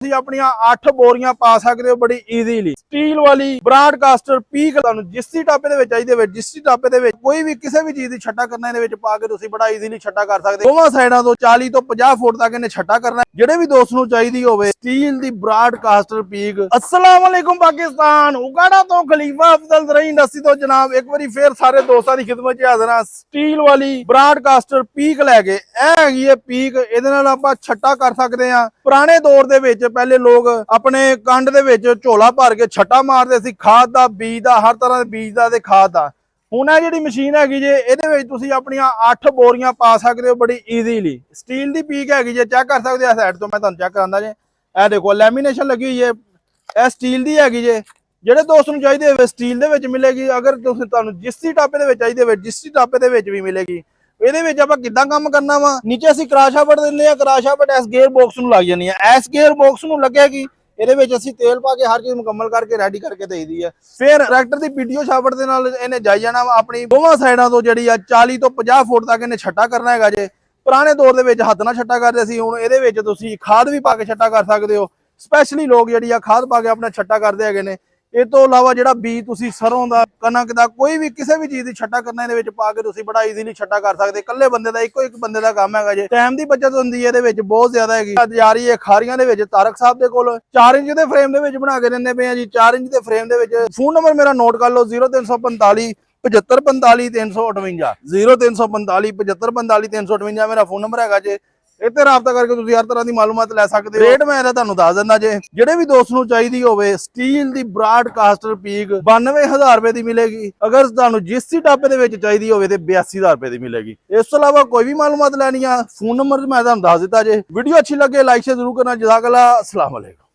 ਤੁਸੀਂ ਆਪਣੀਆਂ 8 ਬੋਰੀਆਂ ਪਾ ਸਕਦੇ ਹੋ ਬੜੀ ਈਜ਼ੀਲੀ। ਸਟੀਲ ਵਾਲੀ ਬ੍ਰਾਡਕਾਸਟਰ ਪੀਕ ਤੁਹਾਨੂੰ ਜਿਸੀ ਟਾਪੇ ਦੇ ਵਿੱਚ ਚਾਹੀਦੇ ਵਿੱਚ ਜਿਸੀ ਟਾਪੇ ਦੇ ਵਿੱਚ ਕੋਈ ਵੀ ਕਿਸੇ ਵੀ ਚੀਜ਼ ਦੀ ਛੱਟਾ ਕਰਨਾ ਇਹਦੇ ਵਿੱਚ ਪਾ ਕੇ ਤੁਸੀਂ ਬੜਾ ਈਜ਼ੀਲੀ ਛੱਟਾ ਕਰ ਸਕਦੇ ਹੋ। ਦੋਵਾਂ ਸਾਈਡਾਂ ਤੋਂ 40 ਤੋਂ 50 ਫੁੱਟ ਤੱਕ ਇਹਨੇ ਛੱਟਾ ਕਰਨਾ। ਜਿਹੜੇ ਵੀ ਦੋਸਤ ਨੂੰ ਚਾਹੀਦੀ ਹੋਵੇ ਸਟੀਲ ਦੀ ਬ੍ਰਾਡਕਾਸਟਰ ਪੀਕ। अस्सलाम वालेकुम पाकिस्तान, उगाड़ा तो खलीफा अफजल ज़राई इंडस्ट्री तो जनाब एक बार फिर सारे दोस्तों की खिदमत च हाज़र हां। स्टील वाली ब्राडकास्टर पीक लैके हैगी है पीक, ਇਹਦੇ ਨਾਲ ਆਪਾਂ ਛੱਟਾ ਕਰ ਸਕਦੇ ਆ। ਪੁਰਾਣੇ ਦੌਰ ਦੇ ਵਿੱਚ ਪਹਿਲੇ ਲੋਕ ਆਪਣੇ ਕੰਡ ਦੇ ਵਿੱਚ ਝੋਲਾ ਭਰ ਕੇ ਛੱਟਾ ਮਾਰਦੇ ਸੀ, ਖਾਦ ਦਾ, ਬੀਜ ਦਾ, ਹਰ ਤਰ੍ਹਾਂ ਦੇ ਬੀਜ ਦਾ ਤੇ ਖਾਦ ਦਾ। ਹੁਣ ਇਹ ਜਿਹੜੀ ਮਸ਼ੀਨ ਹੈਗੀ ਜੇ ਇਹਦੇ ਵਿੱਚ ਤੁਸੀਂ ਆਪਣੀਆਂ 8 ਬੋਰੀਆਂ ਪਾ ਸਕਦੇ ਹੋ ਬੜੀ ਈਜ਼ੀਲੀ। ਸਟੀਲ ਦੀ ਪੀਕ ਹੈਗੀ ਜੇ, ਚੈੱਕ ਕਰ ਸਕਦੇ ਆ ਸਾਈਡ ਤੋਂ, ਮੈਂ ਤੁਹਾਨੂੰ ਚੈੱਕ ਕਰਾਂਦਾ ਜੇ। ਇਹ ਦੇਖੋ ਲੈਮੀਨੇਸ਼ਨ ਲੱਗੀ ਹੋਈ ਹੈ, ਇਹ ਸਟੀਲ ਦੀ ਹੈਗੀ ਜੇ। ਜਿਹੜੇ ਦੋਸਤ ਨੂੰ ਚਾਹੀਦੇ ਹੋਵੇ ਸਟੀਲ ਦੇ ਵਿੱਚ ਮਿਲੇਗੀ, ਅਗਰ ਤੁਸੀਂ ਤੁਹਾਨੂੰ ਜਿਸੀ ਟਾਪੇ ਦੇ ਵਿੱਚ ਚਾਹੀਦੇ ਹੋਵੇ ਜਿਸੀ ਟਾਪੇ ਦੇ ਵਿੱਚ ਵੀ ਮਿਲੇਗੀ। ਇਹਦੇ ਵਿੱਚ ਆਪਾਂ ਕਿੱਦਾਂ ਕੰਮ ਕਰਨਾ ਵਾ, ਨੀਚੇ ਅਸੀਂ ਕਰਾਸ਼ਾ ਬਟ ਦਿੰਦੇ ਆ, ਕਰਾਸ਼ਾ ਬਟ ਇਸ ਗੇਅਰ ਬਾਕਸ ਨੂੰ ਲੱਗ ਜਾਂਦੀ ਹੈ। ਇਸ ਗੇਅਰ ਬਾਕਸ ਨੂੰ ਲੱਗੇਗੀ, ਇਹਦੇ ਵਿੱਚ ਅਸੀਂ ਤੇਲ ਪਾ ਕੇ ਹਰ ਚੀਜ਼ ਮੁਕੰਮਲ ਕਰਕੇ ਰੈਡੀ ਕਰਕੇ ਦੇਈਦੀ ਆ। ਫਿਰ ਟਰੈਕਟਰ ਦੀ ਪੀਡੀਓ ਛਾਪੜ ਦੇ ਨਾਲ ਇਹਨੇ ਜਾਈ ਜਾਣਾ ਆਪਣੀ ਦੋਵਾਂ ਸਾਈਡਾਂ ਤੋਂ ਜਿਹੜੀ ਆ 40 ਤੋਂ 50 ਫੁੱਟ ਤੱਕ ਇਹਨੇ ਛੱਟਾ ਕਰਨਾ ਹੈਗਾ ਜੇ। ਪੁਰਾਣੇ ਦੌਰ ਦੇ ਵਿੱਚ ਹੱਥ ਨਾਲ ਛੱਟਾ ਕਰਦੇ ਸੀ, ਹੁਣ ਇਹਦੇ ਵਿੱਚ ਤੁਸੀਂ ਖਾਦ ਵੀ ਪਾ ਕੇ ਛੱਟਾ ਕਰ ਸਕਦੇ ਹੋ। ਸਪੈਸ਼ਲੀ ਲੋਕ ਜਿਹੜੀ ਆ ਖਾਦ ਪਾ ਕੇ ਆਪਣਾ ਛੱਟਾ ਕਰਦੇ ਹੈਗੇ ਨੇ। ਇਹ ਤੋਂ ਇਲਾਵਾ ਜਿਹੜਾ ਬੀਜ ਤੁਸੀਂ ਸਰੋਂ ਦਾ, ਕਣਕ ਦਾ, ਕੋਈ ਵੀ ਕਿਸੇ ਵੀ ਚੀਜ਼ ਦੀ ਛੱਟਾ ਕਰਨਾ ਇਹਦੇ ਵਿੱਚ ਪਾ ਕੇ ਤੁਸੀਂ ਬੜਾ ਈਜ਼ੀਲੀ ਛੱਟਾ ਕਰ ਸਕਦੇ। ਇਕੱਲੇ ਬੰਦੇ ਦਾ ਇੱਕ ਬੰਦੇ ਦਾ ਕੰਮ ਹੈਗਾ ਜੇ। ਟਾਈਮ ਦੀ ਬਚਤ ਹੁੰਦੀ ਹੈ ਇਹਦੇ ਵਿੱਚ ਬਹੁਤ ਜ਼ਿਆਦਾ ਹੈਗੀ। ਜਾਰੀ ਹੈ ਖਾਰੀਆਂ ਦੇ ਵਿੱਚ ਤਾਰਕ ਸਾਹਿਬ ਦੇ ਕੋਲ 4 ਇੰਚ ਦੇ ਫਰੇਮ ਦੇ ਵਿੱਚ ਬਣਾ ਕੇ ਦਿੰਦੇ ਪਏ ਆ ਜੀ। 4 ਇੰਚ ਦੇ ਫਰੇਮ ਦੇ ਵਿੱਚ ਫੋਨ ਨੰਬਰ ਮੇਰਾ ਨੋਟ ਕਰ ਲਓ 0345 7545 358 0345 7545 358 ਮੇਰਾ ਫੋਨ ਨੰਬਰ ਹੈਗਾ ਜੇ। ਇੱਥੇ ਰਾਬਤਾ ਕਰਕੇ ਤੁਸੀਂ ਹਰ ਤਰ੍ਹਾਂ ਦੀ ਮਾਲੂਮਾਤ ਲੈ ਸਕਦੇ ਹੋ। ਰੇਟ ਮੈਂ ਇਹਦਾ ਤੁਹਾਨੂੰ ਦੱਸ ਦਿੰਦਾ ਜੇ। ਜਿਹੜੇ ਵੀ ਦੋਸਤ ਨੂੰ ਚਾਹੀਦੀ ਹੋਵੇ ਸਟੀਲ ਦੀ ਬ੍ਰਾਡਕਾਸਟਰ ਪੀਕ 92000 ਰੁਪਏ ਦੀ ਮਿਲੇਗੀ। ਅਗਰ ਤੁਹਾਨੂੰ ਜਿਸੀ ਟਾਪੇ ਦੇ ਵਿੱਚ ਚਾਹੀਦੀ ਹੋਵੇ ਤੇ 82000 ਰੁਪਏ ਦੀ ਮਿਲੇਗੀ। ਇਸ ਤੋਂ ਇਲਾਵਾ ਕੋਈ ਵੀ ਮਾਲੂਮਾਤ ਲੈਣੀ ਆ, ਫੋਨ ਨੰਬਰ ਮੈਂ ਤੁਹਾਨੂੰ ਦੱਸ ਦਿੱਤਾ ਜੇ। ਵੀਡੀਓ ਅੱਛੀ ਲੱਗੇ ਲਾਈਕ ਸ਼ੇਅਰ ਜ਼ਰੂਰ ਕਰਨਾ। ਜਜ਼ਾਕੱਲਾ, अस्सलाम वालेकुम।